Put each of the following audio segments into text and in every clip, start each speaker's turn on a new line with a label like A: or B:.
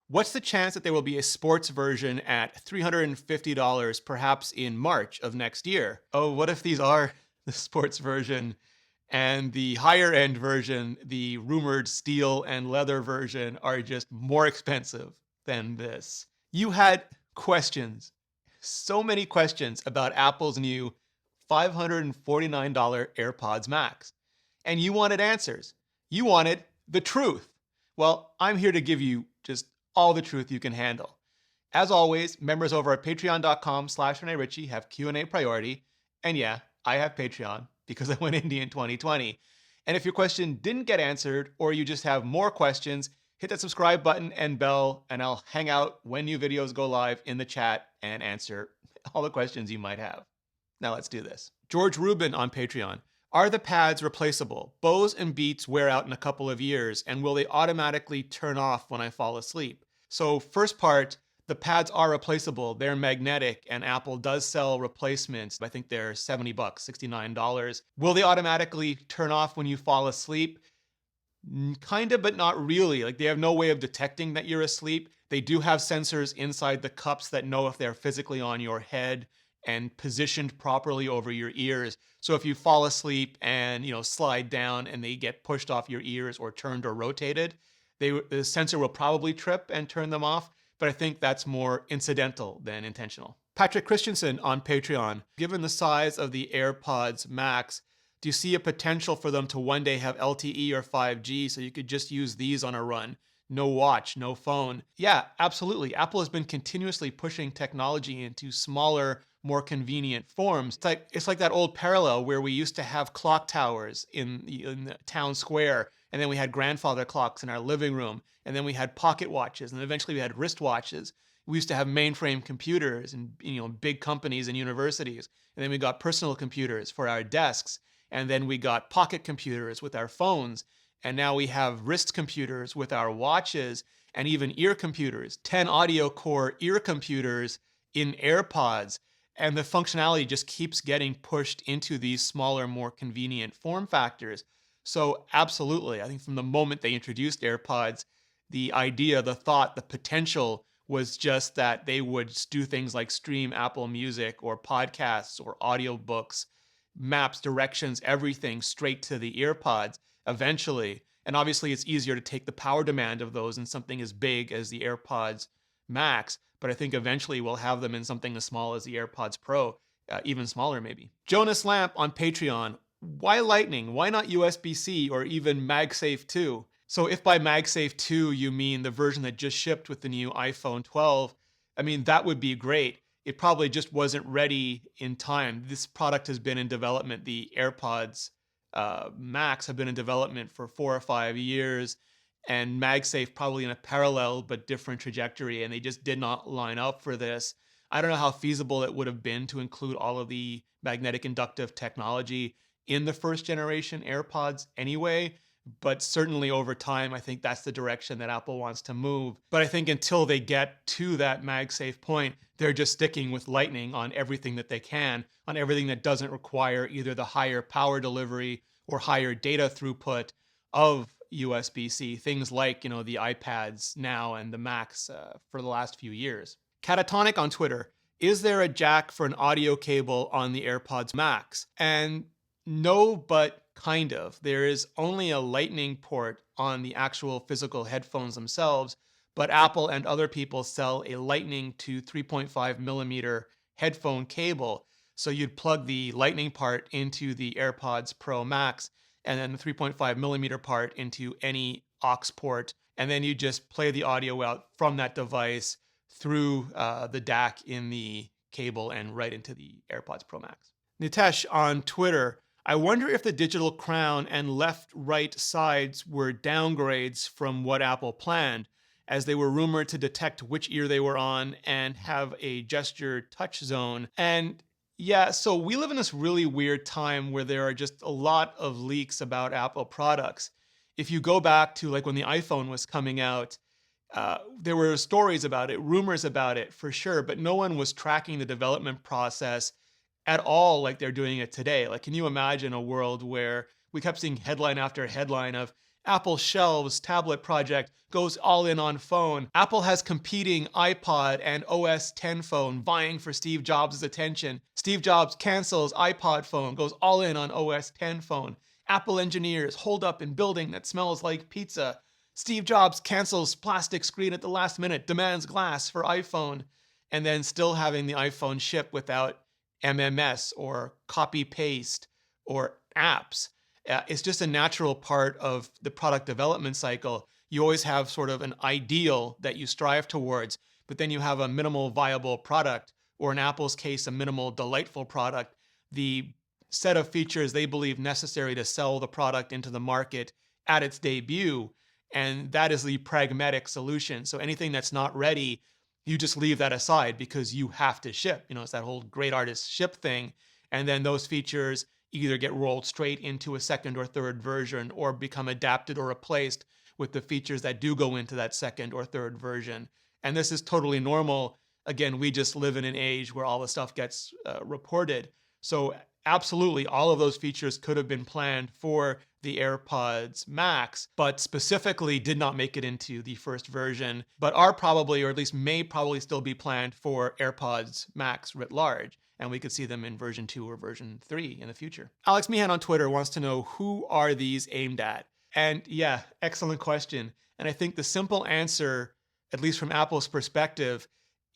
A: What's the chance that there will be a sports version at $350 perhaps in March of next year? Oh, what if these are the sports version and the higher end version, the rumored steel and leather version, are just more expensive than this? You had questions, so many questions about Apple's new $549 AirPods Max. And you wanted answers. You wanted the truth. Well, I'm here to give you just all the truth you can handle. As always, members over at patreon.com/ReneRitchie have Q&A priority. And yeah, I have Patreon because I went indie in 2020. And if your question didn't get answered or you just have more questions, hit that subscribe button and bell, and I'll hang out when new videos go live in the chat and answer all the questions you might have. Now let's do this. George Rubin on Patreon. Are the pads replaceable? Bose and Beats wear out in a couple of years, and will they automatically turn off when I fall asleep? So first part, the pads are replaceable. They're magnetic, and Apple does sell replacements. I think they're $70, $69. Will they automatically turn off when you fall asleep? Kind of, but not really. Like, they have no way of detecting that you're asleep. They do have sensors inside the cups that know if they're physically on your head and positioned properly over your ears. So if you fall asleep and, slide down and they get pushed off your ears or turned or rotated, the sensor will probably trip and turn them off. But I think that's more incidental than intentional. Patrick Christensen on Patreon. Given the size of the AirPods Max, do you see a potential for them to one day have LTE or 5G so you could just use these on a run? No watch, no phone. Yeah, absolutely. Apple has been continuously pushing technology into smaller, more convenient forms. It's like that old parallel where we used to have clock towers in the town square, and then we had grandfather clocks in our living room, and then we had pocket watches, and eventually we had wristwatches. We used to have mainframe computers and big companies and universities, and then we got personal computers for our desks, and then we got pocket computers with our phones, and now we have wrist computers with our watches, and even ear computers, 10 audio core ear computers in AirPods. And the functionality just keeps getting pushed into these smaller, more convenient form factors. So absolutely, I think from the moment they introduced AirPods, the idea, the thought, the potential was just that they would do things like stream Apple Music or podcasts or audiobooks, maps, directions, everything straight to the AirPods eventually. And obviously it's easier to take the power demand of those in something as big as the AirPods Max. But I think eventually we'll have them in something as small as the AirPods Pro, even smaller maybe. Jonas Lamp on Patreon. Why Lightning? Why not USB-C or even MagSafe 2? So if by MagSafe 2 you mean the version that just shipped with the new iPhone 12, I mean, that would be great. It probably just wasn't ready in time. This product has been in development. The AirPods Max have been in development for 4 or 5 years. And MagSafe probably in a parallel but different trajectory, and they just did not line up for this. I don't know how feasible it would have been to include all of the magnetic inductive technology in the first generation AirPods anyway, but certainly over time, I think that's the direction that Apple wants to move. But I think until they get to that MagSafe point, they're just sticking with Lightning on everything that they can, on everything that doesn't require either the higher power delivery or higher data throughput of USB-C, things like, the iPads now and the Macs for the last few years. Catatonic on Twitter. Is there a jack for an audio cable on the AirPods Max? And no, but kind of. There is only a Lightning port on the actual physical headphones themselves, but Apple and other people sell a Lightning to 3.5 millimeter headphone cable. So you'd plug the Lightning part into the AirPods Pro Max, and then the 3.5 millimeter part into any aux port. And then you just play the audio out from that device through the DAC in the cable and right into the AirPods Pro Max. Nitesh on Twitter. I wonder if the digital crown and left-right sides were downgrades from what Apple planned, as they were rumored to detect which ear they were on and have a gesture touch zone. And yeah, so we live in this really weird time where there are just a lot of leaks about Apple products. If you go back to like when the iPhone was coming out, there were stories about it, rumors about it for sure, but no one was tracking the development process at all like they're doing it today. Like, can you imagine a world where we kept seeing headline after headline of Apple shelves tablet project goes all in on phone. Apple has competing iPod and OS X phone vying for Steve Jobs' attention. Steve Jobs cancels iPod phone, goes all in on OS X phone. Apple engineers hold up in building that smells like pizza. Steve Jobs cancels plastic screen at the last minute, demands glass for iPhone, and then still having the iPhone ship without MMS or copy paste or apps. It's just a natural part of the product development cycle. You always have sort of an ideal that you strive towards, but then you have a minimal viable product, or in Apple's case, a minimal delightful product. The set of features they believe necessary to sell the product into the market at its debut, and that is the pragmatic solution. So anything that's not ready, you just leave that aside because you have to ship. It's that whole great artist ship thing. And then those features either get rolled straight into a second or third version or become adapted or replaced with the features that do go into that second or third version. And this is totally normal. Again, we just live in an age where all the stuff gets reported. So absolutely, all of those features could have been planned for the AirPods Max, but specifically did not make it into the first version, but are probably, or at least may probably still be planned for AirPods Max writ large. And we could see them in version 2 or version 3 in the future. Alex Meehan on Twitter wants to know, who are these aimed at? And yeah, excellent question. And I think the simple answer, at least from Apple's perspective,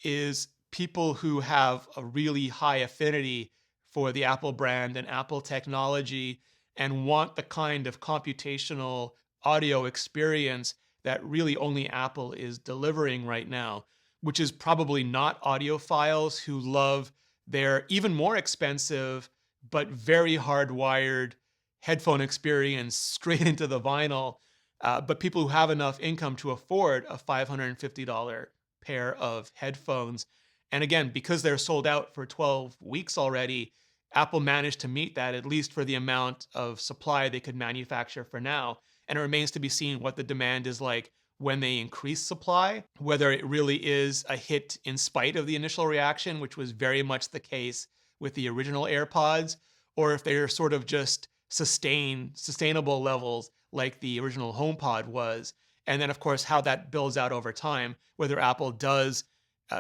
A: is people who have a really high affinity for the Apple brand and Apple technology and want the kind of computational audio experience that really only Apple is delivering right now, which is probably not audiophiles who love their even more expensive but very hardwired headphone experience straight into the vinyl, but people who have enough income to afford a $550 pair of headphones. And again, because they're sold out for 12 weeks already, Apple managed to meet that, at least for the amount of supply they could manufacture for now. And it remains to be seen what the demand is like when they increase supply, whether it really is a hit in spite of the initial reaction, which was very much the case with the original AirPods, or if they're sort of just sustainable levels like the original HomePod was. And then, of course, how that builds out over time, whether Apple does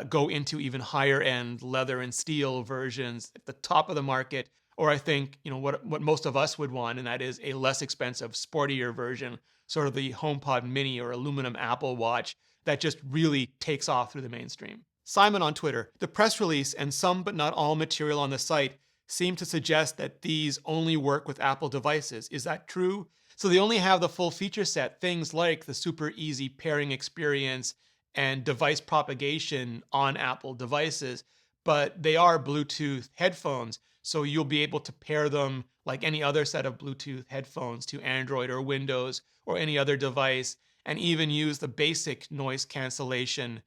A: go into even higher end leather and steel versions at the top of the market, or I think, what most of us would want, and that is a less expensive, sportier version, sort of the HomePod Mini or aluminum Apple Watch that just really takes off through the mainstream. Simon on Twitter, the press release and some but not all material on the site seem to suggest that these only work with Apple devices. Is that true? So they only have the full feature set, things like the super easy pairing experience and device propagation on Apple devices, but they are Bluetooth headphones. So you'll be able to pair them like any other set of Bluetooth headphones to Android or Windows or any other device, and even use the basic noise cancellation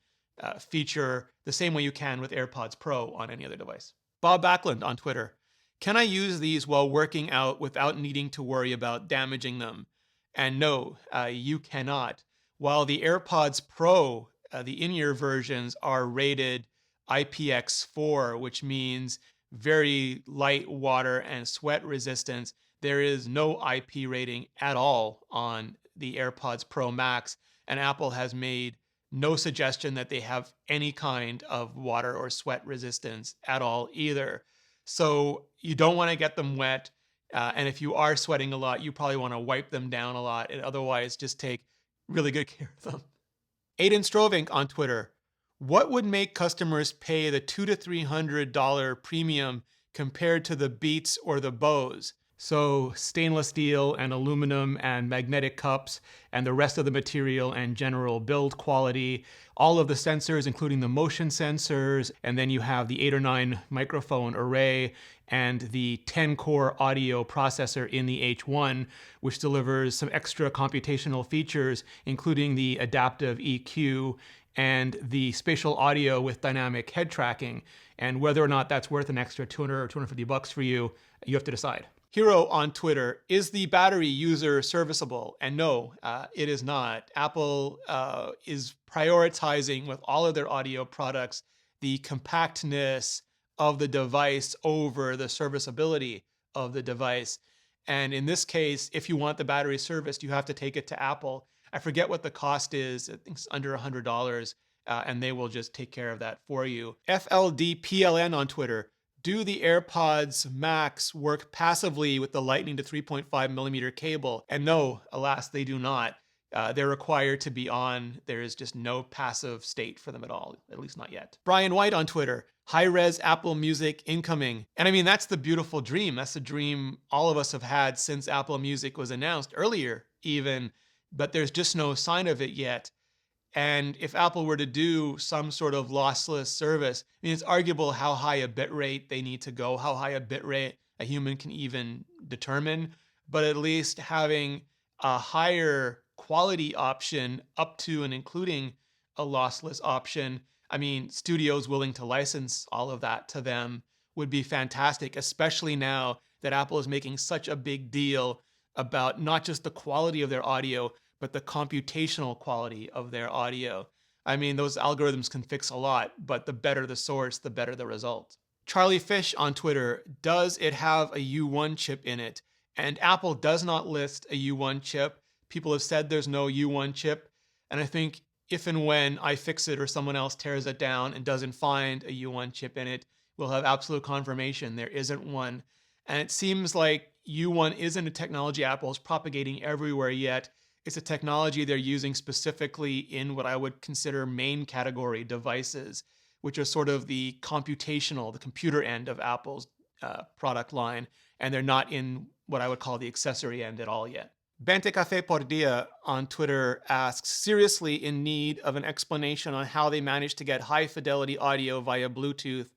A: feature the same way you can with AirPods Pro on any other device. Bob Backlund on Twitter, can I use these while working out without needing to worry about damaging them? And no, you cannot. While the AirPods Pro, the in-ear versions, are rated IPX4, which means very light water and sweat resistance, there is no IP rating at all on the AirPods Pro Max, and Apple has made no suggestion that they have any kind of water or sweat resistance at all either. So you don't want to get them wet, and if you are sweating a lot, you probably want to wipe them down a lot, and otherwise just take really good care of them. Aiden Strovink on Twitter, what would make customers pay the $200 to $300 premium compared to the Beats or the Bose? So stainless steel and aluminum and magnetic cups and the rest of the material and general build quality, all of the sensors, including the motion sensors, and then you have the 8 or 9 microphone array and the 10-core audio processor in the H1, which delivers some extra computational features, including the adaptive EQ and the spatial audio with dynamic head tracking. And whether or not that's worth an extra $200 or $250 for you, you have to decide. Hero on Twitter, is the battery user serviceable? And no, it is not. Apple is prioritizing with all of their audio products the compactness of the device over the serviceability of the device. And in this case, if you want the battery serviced, you have to take it to Apple. I forget what the cost is. I think it's under $100, and they will just take care of that for you. FLDPLN on Twitter. Do the AirPods Max work passively with the Lightning to 3.5 millimeter cable? And no, alas, they do not. They're required to be on. There is just no passive state for them at all, at least not yet. Brian White on Twitter. High-res Apple Music incoming. And I mean, that's the beautiful dream. That's the dream all of us have had since Apple Music was announced, earlier even, but there's just no sign of it yet. And if Apple were to do some sort of lossless service, I mean, it's arguable how high a bit rate they need to go, how high a bit rate a human can even determine, but at least having a higher quality option up to and including a lossless option. I mean, studios willing to license all of that to them would be fantastic, especially now that Apple is making such a big deal about not just the quality of their audio, but the computational quality of their audio. I mean, those algorithms can fix a lot, but the better the source, the better the result. Charlie Fish on Twitter, does it have a U1 chip in it? And Apple does not list a U1 chip. People have said there's no U1 chip. And I think if and when iFixit or someone else tears it down and doesn't find a U1 chip in it, we'll have absolute confirmation there isn't one. And it seems like U1 isn't a technology Apple is propagating everywhere yet. It's a technology they're using specifically in what I would consider main category devices, which are sort of the computational, the computer end of Apple's product line. And they're not in what I would call the accessory end at all yet. Bente Café por Dia on Twitter asks, seriously in need of an explanation on how they managed to get high fidelity audio via Bluetooth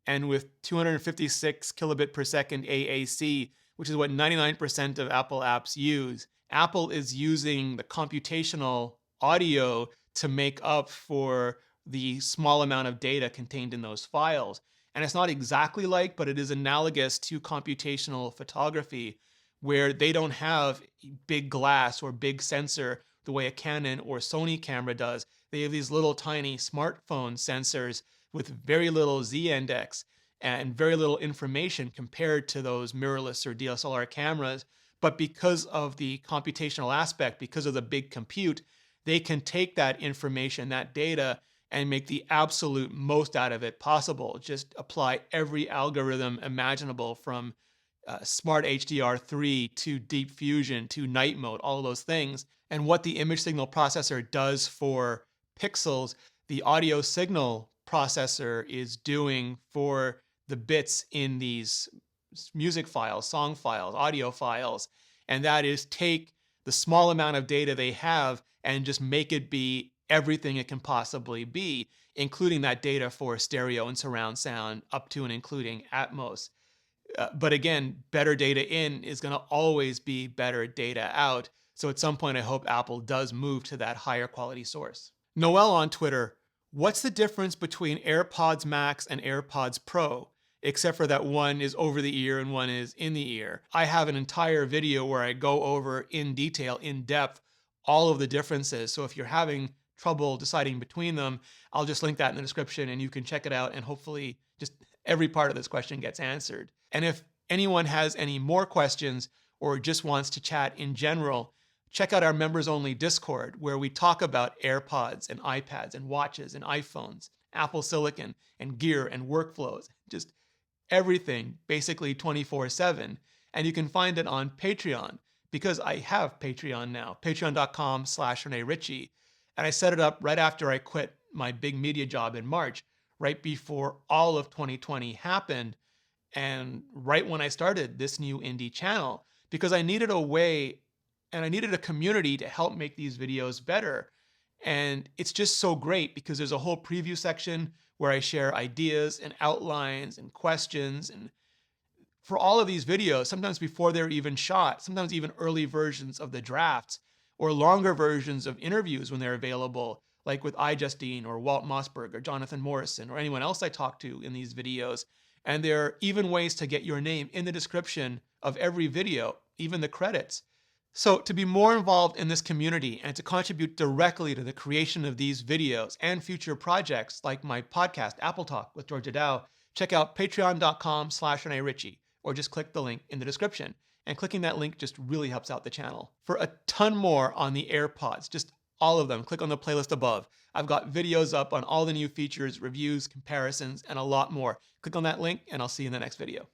A: and with 256 kilobit per second AAC, which is what 99% of Apple apps use. Apple is using the computational audio to make up for the small amount of data contained in those files. And it's not exactly like, but it is analogous to computational photography, where they don't have big glass or big sensor the way a Canon or Sony camera does. They have these little tiny smartphone sensors with very little Z-index and very little information compared to those mirrorless or DSLR cameras. But because of the computational aspect, because of the big compute, they can take that information, that data, and make the absolute most out of it possible. Just apply every algorithm imaginable from Smart HDR3 to Deep Fusion to night mode, all of those things. And what the image signal processor does for pixels, the audio signal processor is doing for the bits in these music files, song files, audio files. And that is take the small amount of data they have and just make it be everything it can possibly be, including that data for stereo and surround sound up to and including Atmos. But again, better data in is going to always be better data out. So at some point, I hope Apple does move to that higher quality source. Noel on Twitter, what's the difference between AirPods Max and AirPods Pro, except for that one is over the ear and one is in the ear? I have an entire video where I go over in detail, in depth, all of the differences. So if you're having trouble deciding between them, I'll just link that in the description and you can check it out, and hopefully just every part of this question gets answered. And if anyone has any more questions or just wants to chat in general, check out our members-only Discord, where we talk about AirPods and iPads and watches and iPhones, Apple Silicon and gear and workflows, just everything, basically 24/7. And you can find it on Patreon, because I have Patreon now, patreon.com/ReneRitchie. And I set it up right after I quit my big media job in March, right before all of 2020 happened, and right when I started this new indie channel, because I needed a way and I needed a community to help make these videos better. And it's just so great because there's a whole preview section where I share ideas and outlines and questions. And for all of these videos, sometimes before they're even shot, sometimes even early versions of the drafts, or longer versions of interviews when they're available, like with iJustine or Walt Mossberg or Jonathan Morrison or anyone else I talk to in these videos. And there are even ways to get your name in the description of every video, even the credits. So to be more involved in this community and to contribute directly to the creation of these videos and future projects like my podcast, Apple Talk with Georgia Dow, check out patreon.com/ReneRitchie, or just click the link in the description. And clicking that link just really helps out the channel. For a ton more on the AirPods, just all of them, click on the playlist above. I've got videos up on all the new features, reviews, comparisons, and a lot more. Click on that link, and I'll see you in the next video.